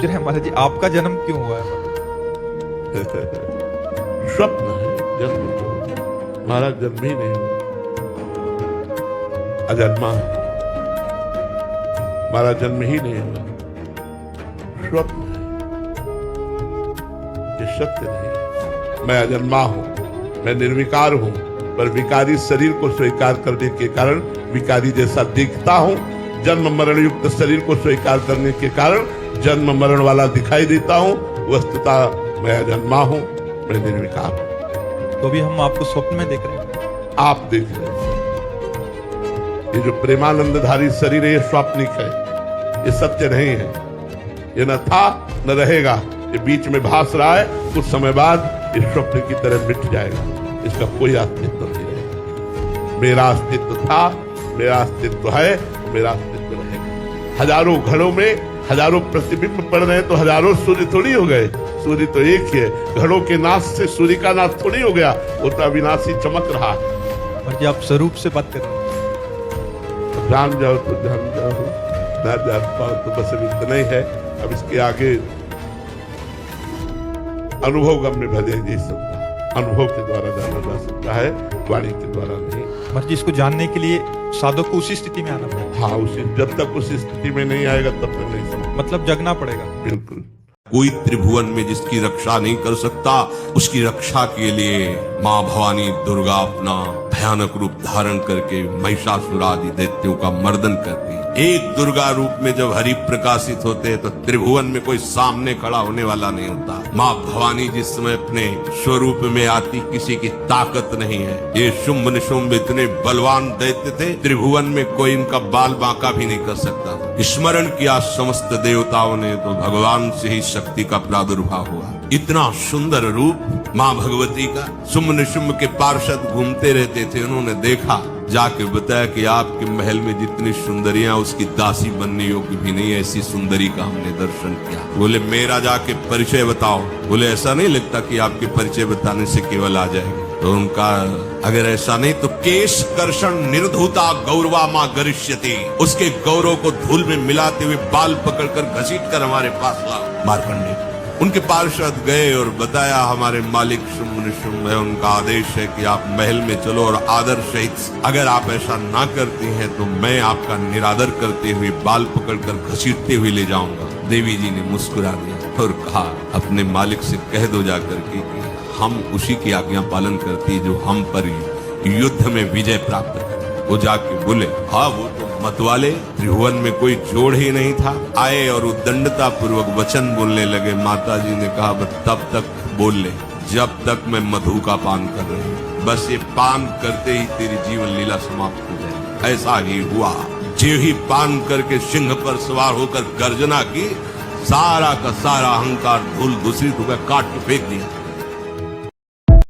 पूछ रहे हैं महाराज जी, आपका जन्म क्यों हुआ है? स्वप्न है जन्म तो महाराज जन्म ही नहीं हुआ, अजन्मा है महाराज, जन्म ही नहीं हुआ, स्वप्न है, ये सत्य नहीं। मैं अजन्मा हूं, मैं निर्विकार हूं, पर विकारी शरीर को स्वीकार करने के कारण विकारी जैसा दिखता हूं। जन्म मरण युक्त शरीर को स्वीकार करने के कारण जन्म मरण वाला दिखाई देता हूं। वस्तुतः मैं अजन्मा हूं, मैं निर्विकार हूं। तो अभी हम आपको स्वप्न में देख रहे हैं। आप देख रहे हैं ये जो प्रेमानंदधारी शरीर है, ये स्वाप्निक है, ये सत्य नहीं है, ये न था न रहेगा, ये बीच में भास रहा है, कुछ समय बाद इस स्वप्न की तरह मिट जाएगा, इसका कोई अस्तित्व नहीं रहेगा। मेरा अस्तित्व था, मेरा अस्तित्व है, मेरा अस्तित्व रहेगा। हजारों घरों में हजारों प्रतिबिंब पड़ रहे हैं तो हजारों सूर्य थोड़ी हो गए, सूर्य तो एक ही है। घरों के नाश से सूर्य का नाश थोड़ी हो गया, वो तो अविनाशी चमक रहा है। महाराज जी, आप स्वरूप से बात कर रहे हैं। जान जाओ तो जान जाओ, ना जान पाओ तो बस अभी इतना ही है। अब इसके आगे अनुभव गम्य भले जी सकता, अनुभव के द्वारा जाना जा सकता है, वाणी के द्वारा नहीं। महाराज जी, इसको जानने के लिए साधक को उसी स्थिति में आना पड़ेगा। हाँ, उसी जब तक उस स्थिति में नहीं आएगा तब तक नहीं समझ। मतलब जगना पड़ेगा। बिल्कुल। कोई त्रिभुवन में जिसकी रक्षा नहीं कर सकता, उसकी रक्षा के लिए माँ भवानी दुर्गा अपना भयानक रूप धारण करके महिषासुर आदि दैत्यों का मर्दन करती है। एक दुर्गा रूप में जब हरि प्रकाशित होते हैं तो त्रिभुवन में कोई सामने खड़ा होने वाला नहीं होता। माँ भवानी जिस समय अपने स्वरूप में आती, किसी की ताकत नहीं है। ये शुंभ निशुंभ इतने बलवान दैत्य थे, त्रिभुवन में कोई इनका बाल बांका भी नहीं कर सकता। स्मरण किया समस्त देवताओं ने तो भगवान से ही शक्ति का प्रादुर्भाव हुआ। इतना सुंदर रूप माँ भगवती का। शुंभ निशुंभ के पार्षद घूमते रहते थे, उन्होंने देखा, जाके बताया कि आपके महल में जितनी सुंदरियां उसकी दासी बनने योग्य भी नहीं, ऐसी सुंदरी का हमने दर्शन किया। बोले मेरा जाके परिचय बताओ। बोले ऐसा नहीं लगता कि आपके परिचय बताने से केवल आ जाएगी। तो उनका अगर ऐसा नहीं तो केश कर्षण निर्धुता गौरवा माँ गरिष्यति, उसके गौरव को धूल में मिलाते हुए बाल पकड़कर घसीट कर हमारे पास लाओ। मार्कंडेय उनके पार्षद गए और बताया हमारे मालिक शुंभ निशुंभ है, उनका आदेश है कि आप महल में चलो और आदर सहित, अगर आप ऐसा ना करती हैं तो मैं आपका निरादर करते हुए बाल पकड़कर घसीटते हुए ले जाऊंगा। देवी जी ने मुस्कुरा दिया और कहा अपने मालिक से कह दो जाकर के कि हम उसी की आज्ञा पालन करती जो हम पर युद्ध में विजय प्राप्त करे। वो जाके बोले हाँ, वो तो मतवाले, त्रिभुवन में कोई जोड़ ही नहीं था। आए और उद्दंडता पूर्वक वचन बोलने लगे। माता जी ने कहा बस तब तक बोल ले जब तक मैं मधु का पान कर रही हूँ, बस ये पान करते ही तेरी जीवन लीला समाप्त हो जाएगी। ऐसा ही हुआ। जो ही पान करके सिंह पर सवार होकर गर्जना की, सारा का सारा अहंकार धूल दूसरी रुपये काट के फेंक दिया।